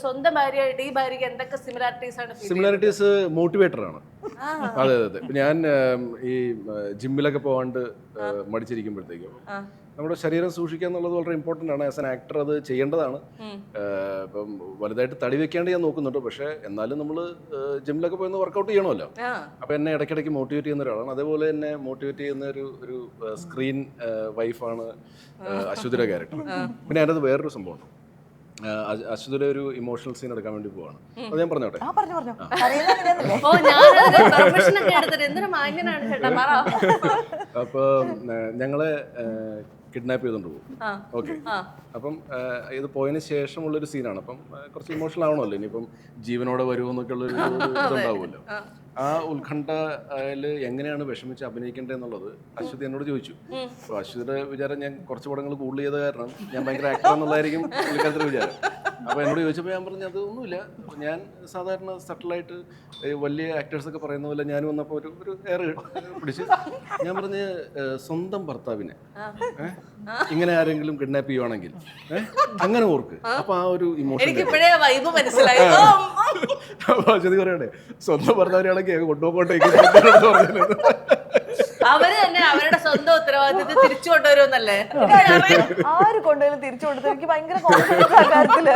സ്വന്തം ഭാര്യയായിട്ട് ഈ ഭാര്യക്ക് എന്തൊക്കെ സിമിലാരിറ്റീസ് ആണ്? സിമിലാരിറ്റീസ് മോട്ടിവേറ്റർ ആണ്. അതെ അതെ. ഞാൻ ഈ ജിമ്മിലൊക്കെ പോകാണ്ട് മടിച്ചിരിക്കുമ്പോഴത്തേക്കും നമ്മുടെ ശരീരം സൂക്ഷിക്കുക എന്നുള്ളത് വളരെ ഇമ്പോർട്ടൻ്റ് ആണ്. ആസ് എൻ ആക്ടർ അത് ചെയ്യേണ്ടതാണ്. ഇപ്പം വലുതായിട്ട് തടി വെക്കാണ്ട് ഞാൻ നോക്കുന്നുണ്ട്. പക്ഷേ എന്നാലും നമ്മൾ ജിമ്മിലൊക്കെ പോയി വർക്കൗട്ട് ചെയ്യണമല്ലോ. അപ്പോൾ എന്നെ ഇടയ്ക്കിടയ്ക്ക് മോട്ടിവേറ്റ് ചെയ്യുന്ന ഒരാളാണ്. അതേപോലെ എന്നെ മോട്ടിവേറ്റ് ചെയ്യുന്ന ഒരു സ്ക്രീൻ വൈഫാണ് അശ്വതിയുടെ ക്യാരക്ടർ. പിന്നെ അതിനകത്ത് വേറൊരു സംഭവമാണ്. അശ്വതിയുടെ ഒരു ഇമോഷണൽ സീൻ എടുക്കാൻ വേണ്ടി പോവാണ്. അത് ഞാൻ പറഞ്ഞോട്ടെ? അപ്പോൾ ഞങ്ങളെ കിഡ്നാപ്പ് ചെയ്തുകൊണ്ട് പോകും. ഓക്കെ. അപ്പം ഇത് പോയതിന് ശേഷമുള്ളൊരു സീനാണ്. അപ്പം കുറച്ച് ഇമോഷണൽ ആവണമല്ലോ. ഇനിയിപ്പം ജീവനോടെ വരുമോ എന്നൊക്കെ ഉള്ളൊരു ഇതുണ്ടാവുമല്ലോ. ആ ഉത്കണ്ഠയിൽ എങ്ങനെയാണ് വിഷമിച്ച് അഭിനയിക്കേണ്ടത് എന്നുള്ളത് അശ്വതി എന്നോട് ചോദിച്ചു. അപ്പോൾ അശ്വതിയുടെ വിചാരം ഞാൻ കുറച്ച് പടങ്ങൾ കൂടുതൽ ചെയ്ത കാരണം ഞാൻ ഭയങ്കര ആക്ടർ എന്നുള്ളതായിരിക്കും പുള്ളിക്കാലത്തെ വിചാരം. അപ്പോൾ എന്നോട് ചോദിച്ചപ്പോൾ ഞാൻ പറഞ്ഞു അതൊന്നുമില്ല, ഞാൻ സാധാരണ സട്ടിലായിട്ട് വലിയ ആക്ടേഴ്സൊക്കെ പറയുന്ന പോലെ ഞാൻ വന്നപ്പോൾ ഒരു എയർ പിടിച്ച് ഞാൻ പറഞ്ഞ് സ്വന്തം ഭർത്താവിനെ ഇങ്ങനെ ആരെങ്കിലും കിഡ്നാപ്പ് ചെയ്യുവാണെങ്കിൽ അങ്ങനെ ഓർക്ക്. അപ്പൊ ആ ഒരു ഇമോഷൻ അശ്വതി പറയണേ സ്വന്തം ഭർത്താവിനാണെങ്കിൽ കൊണ്ടുപോകോട്ടേക്ക് അവര് തന്നെ അവരുടെ സ്വന്തം ഉത്തരവാദിത്തത്തിൽ തിരിച്ചു കൊണ്ടുവരുമെന്നല്ലേ? ആര് കൊണ്ടുവരും തിരിച്ചു കൊണ്ടുവരും? എനിക്ക് ഭയങ്കര കോൺഫിഡൻസ് ആ കാര്യത്തില്.